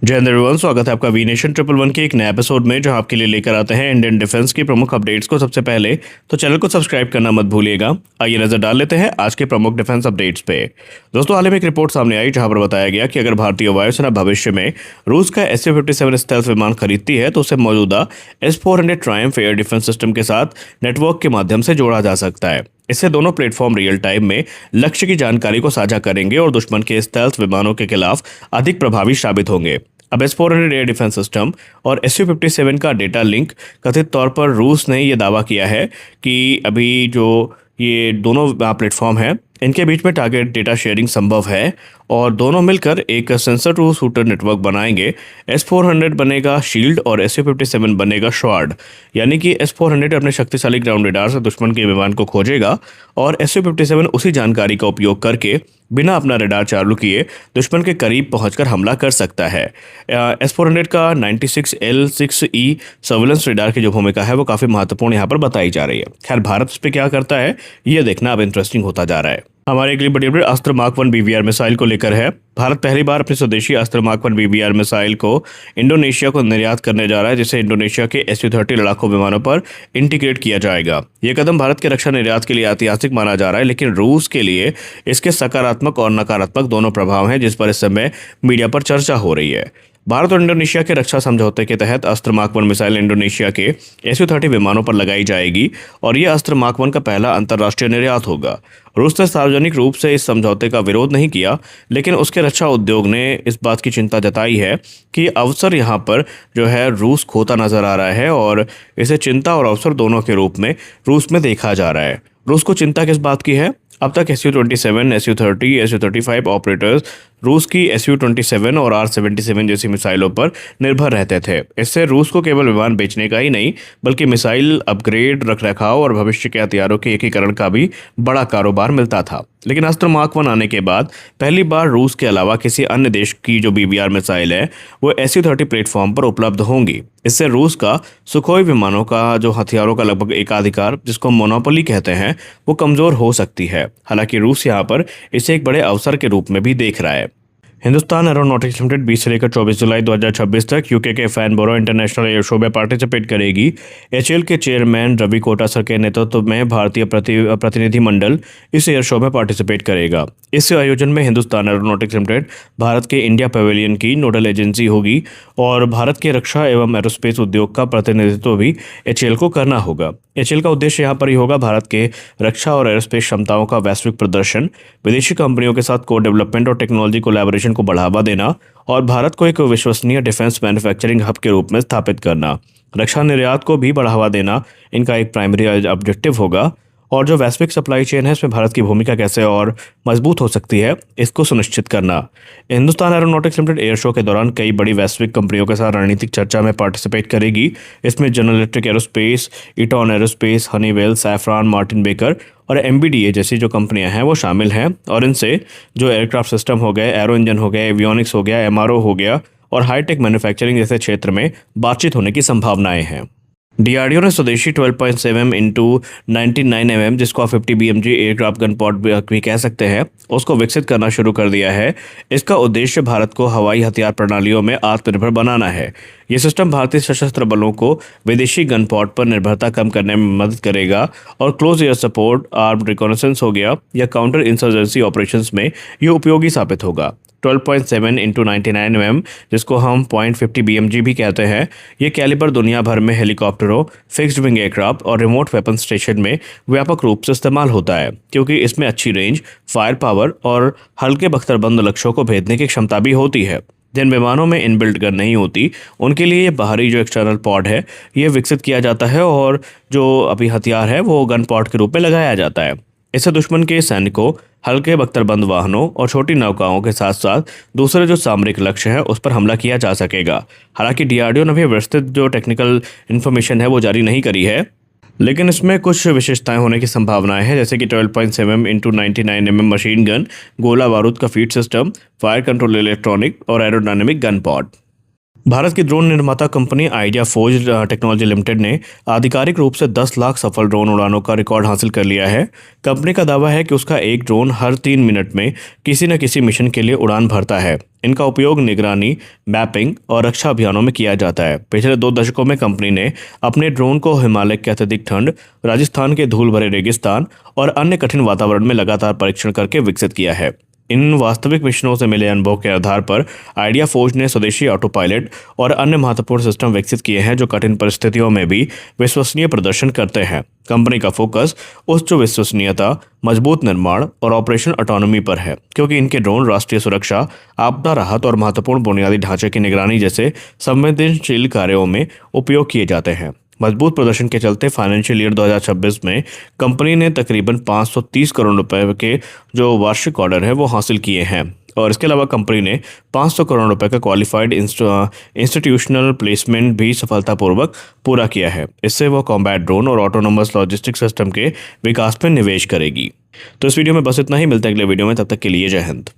जय हिंद एवरीवन, स्वागत है आपका वी नेशन 111 के एक नए एपिसोड में, जहां आपके लिए लेकर आते हैं इंडियन डिफेंस की प्रमुख अपडेट्स को। सबसे पहले तो चैनल को सब्सक्राइब करना मत भूलिएगा। आइए नजर डाल लेते हैं आज के प्रमुख डिफेंस अपडेट्स पे। दोस्तों, हाल ही में एक रिपोर्ट सामने आई जहां पर बताया गया कि अगर भारतीय वायुसेना भविष्य में रूस का Su-57 स्टेल्थ विमान खरीदती है तो उसे मौजूदा S-400 Triumph air defence system के साथ नेटवर्क के माध्यम से जोड़ा जा सकता है। इससे दोनों प्लेटफॉर्म रियल टाइम में लक्ष्य की जानकारी को साझा करेंगे और दुश्मन के स्टेल्थ विमानों के खिलाफ अधिक प्रभावी साबित होंगे। अब S-400 एयर डिफेंस सिस्टम और Su-57 का डेटा लिंक, कथित तौर पर रूस ने यह दावा किया है कि अभी जो ये दोनों प्लेटफॉर्म हैं इनके बीच में टारगेट डेटा शेयरिंग संभव है और दोनों मिलकर एक सेंसर टू शूटर नेटवर्क बनाएंगे। S-400 बनेगा शील्ड और Su-57 बनेगा शॉर्ड, यानी कि S-400 अपने शक्तिशाली ग्राउंड रेडार से दुश्मन के विमान को खोजेगा और Su-57 उसी जानकारी का उपयोग करके बिना अपना रेडार चालू किए दुश्मन के करीब पहुंचकर हमला कर सकता है। S-400 का 96L6E सर्विलेंस रेडार की जो भूमिका है वो काफ़ी महत्वपूर्ण यहाँ पर बताई जा रही है। खैर, भारत इस पर क्या करता है ये देखना अब इंटरेस्टिंग होता जा रहा है। हमारे अगली बड़ी अपडेट अस्त्र मार्क 1 BVR मिसाइल को लेकर है। भारत पहली बार अपनी स्वदेशी अस्त्र मार्क 1 BVR मिसाइल को इंडोनेशिया को निर्यात करने जा रहा है, जिसे इंडोनेशिया के Su-30 लड़ाकू विमानों पर इंटीग्रेट किया जाएगा। यह कदम भारत के रक्षा निर्यात के लिए ऐतिहासिक माना जा रहा है, लेकिन रूस के लिए इसके सकारात्मक और नकारात्मक दोनों प्रभाव हैं, जिस पर इस समय मीडिया पर चर्चा हो रही है। भारत और इंडोनेशिया के रक्षा समझौते के तहत अस्त्र मार्क 1 मिसाइल इंडोनेशिया के Su-30 विमानों पर लगाई जाएगी और यह अस्त्र मार्क 1 का पहला अंतर्राष्ट्रीय निर्यात होगा। रूस ने सार्वजनिक रूप से इस समझौते का विरोध नहीं किया, लेकिन उसके रक्षा उद्योग ने इस बात की चिंता जताई है कि अवसर यहाँ पर जो है रूस खोता नजर आ रहा है और इसे चिंता और अवसर दोनों के रूप में रूस में देखा जा रहा है। रूस को चिंता किस बात की है? अब तक Su-27, Su-30, Su-35 ऑपरेटर्स रूस की Su-27 और R-77 जैसी मिसाइलों पर निर्भर रहते थे। इससे रूस को केवल विमान बेचने का ही नहीं, बल्कि मिसाइल अपग्रेड, रखरखाव और भविष्य के हथियारों के एकीकरण का भी बड़ा कारोबार मिलता था। लेकिन अस्त्र मार्क 1 आने के बाद पहली बार रूस के अलावा किसी अन्य देश की जो BVR मिसाइल है वो Su-30 प्लेटफॉर्म पर उपलब्ध होंगी। इससे रूस का सुखोई विमानों का जो हथियारों का लगभग एकाधिकार, जिसको मोनोपोली कहते हैं, वो कमजोर हो सकती है। हालांकि रूस यहाँ पर इसे एक बड़े अवसर के रूप में भी देख रहा है। हिंदुस्तान एरोनॉटिक्स लिमिटेड 20 से लेकर 24 जुलाई 2026 तक यूके के फैनबोरो इंटरनेशनल एयर शो में पार्टिसिपेट करेगी। HAL के चेयरमैन रवि कोटासर के नेतृत्व में भारतीय प्रतिनिधिमंडल इस एयर शो में पार्टिसिपेट करेगा। इस आयोजन में हिंदुस्तान एरोनॉटिक्स लिमिटेड भारत के इंडिया पवेलियन की नोडल एजेंसी होगी और भारत के रक्षा एवं एरोस्पेस उद्योग का प्रतिनिधित्व भी HAL को करना होगा। HAL का उद्देश्य यहाँ पर ही होगा भारत के रक्षा और एरोस्पेस क्षमताओं का वैश्विक प्रदर्शन, विदेशी कंपनियों के साथ को डेवलपमेंट और टेक्नोलॉजी कोलैबोरेशन को बढ़ावा देना और भारत को एक विश्वसनीय डिफेंस मैन्युफैक्चरिंग हब के रूप में स्थापित करना। रक्षा निर्यात को भी बढ़ावा देना इनका एक प्राइमरी ऑब्जेक्टिव होगा और जो वैश्विक सप्लाई चेन है इसमें भारत की भूमिका कैसे और मजबूत हो सकती है इसको सुनिश्चित करना। Hindustan aeronautics limited air show के दौरान कई बड़ी वैश्विक कंपनियों के साथ रणनीतिक चर्चा में पार्टिसिपेट करेगी। इसमें General Electric Aerospace, Eaton Aerospace, Honeywell, Safran, Martin Baker और MBDA जैसी जो कंपनियां हैं वो शामिल हैं और इनसे जो एयरक्राफ्ट सिस्टम हो गए, एरो इंजन हो गए, एवियोनिक्स हो गया, MRO हो गया और हाईटेक मैन्युफैक्चरिंग जैसे क्षेत्र में बातचीत होने की संभावनाएं हैं। DRDO ने स्वदेशी 12.7 इंटू 99 mm, जिसको आप 50 BMG एयरक्राफ्ट गन पॉड भी कह सकते हैं, उसको विकसित करना शुरू कर दिया है। इसका उद्देश्य भारत को हवाई हथियार प्रणालियों में आत्मनिर्भर बनाना है। ये सिस्टम भारतीय सशस्त्र बलों को विदेशी गन पॉड पर निर्भरता कम करने में मदद करेगा और close air support, armed reconnaissance हो गया या काउंटर इंसर्जेंसी ऑपरेशंस में ये उपयोगी साबित होगा। 12.7 इंटू 99 mm, जिसको हम 0.50 BMG भी कहते हैं, ये कैलिबर दुनिया भर में हेलीकॉप्टरों, फिक्स्ड विंग एयरक्राफ्ट और रिमोट वेपन स्टेशन में व्यापक रूप से इस्तेमाल होता है, क्योंकि इसमें अच्छी रेंज, फायर पावर और हल्के बख्तरबंद लक्ष्यों को भेदने की क्षमता भी होती है। जिन विमानों में इनबिल्ट गन नहीं होती उनके लिए ये बाहरी जो एक्सटर्नल पॉड है ये विकसित किया जाता है और जो अभी हथियार है वो गन पॉड के रूप में लगाया जाता है। इससे दुश्मन के सैनिकों, हल्के बख्तरबंद वाहनों और छोटी नौकाओं के साथ साथ दूसरे जो सामरिक लक्ष्य हैं उस पर हमला किया जा सकेगा। हालांकि DRDO ने भी विस्तृत जो टेक्निकल इन्फॉर्मेशन है वो जारी नहीं करी है, लेकिन इसमें कुछ विशेषताएं होने की संभावनाएं हैं, जैसे कि 12.7 इंटू 99 mm मशीन गन, गोला बारूद का feed system, fire control electronic और एरोडायनेमिक गन पॉड। भारत की ड्रोन निर्माता company idea forge technology limited ने आधिकारिक रूप से 10 लाख सफल ड्रोन उड़ानों का रिकॉर्ड हासिल कर लिया है। कंपनी का दावा है कि उसका एक ड्रोन हर 3 मिनट में किसी न किसी मिशन के लिए उड़ान भरता है। इनका उपयोग निगरानी, मैपिंग और रक्षा अभियानों में किया जाता है। पिछले 2 दशकों में कंपनी ने अपने ड्रोन को हिमालय के अत्यधिक ठंड, राजस्थान के धूल भरे रेगिस्तान और अन्य कठिन वातावरण में लगातार परीक्षण करके विकसित किया है। इन वास्तविक मिशनों से मिले अनुभव के आधार पर आइडिया फोर्ज ने स्वदेशी ऑटो पायलट और अन्य महत्वपूर्ण सिस्टम विकसित किए हैं जो कठिन परिस्थितियों में भी विश्वसनीय प्रदर्शन करते हैं। कंपनी का फोकस उच्च विश्वसनीयता, मजबूत निर्माण और ऑपरेशन ऑटोनॉमी पर है, क्योंकि इनके ड्रोन राष्ट्रीय सुरक्षा, आपदा राहत और महत्वपूर्ण बुनियादी ढांचे की निगरानी जैसे संवेदनशील कार्यों में उपयोग किए जाते हैं। मजबूत प्रदर्शन के चलते फाइनेंशियल ईयर 2026 में कंपनी ने तकरीबन 530 करोड़ रुपए के जो वार्षिक ऑर्डर है वो हासिल किए हैं। और इसके अलावा कंपनी ने 500 करोड़ रुपए का क्वालिफाइड इंस्टीट्यूशनल प्लेसमेंट भी सफलतापूर्वक पूरा किया है। इससे वो कॉम्बैट ड्रोन और ऑटोनोमस लॉजिस्टिक सिस्टम के विकास में निवेश करेगी। तो इस वीडियो में बस इतना ही। मिलते हैं अगले वीडियो में, तब तक के लिए जय हिंद।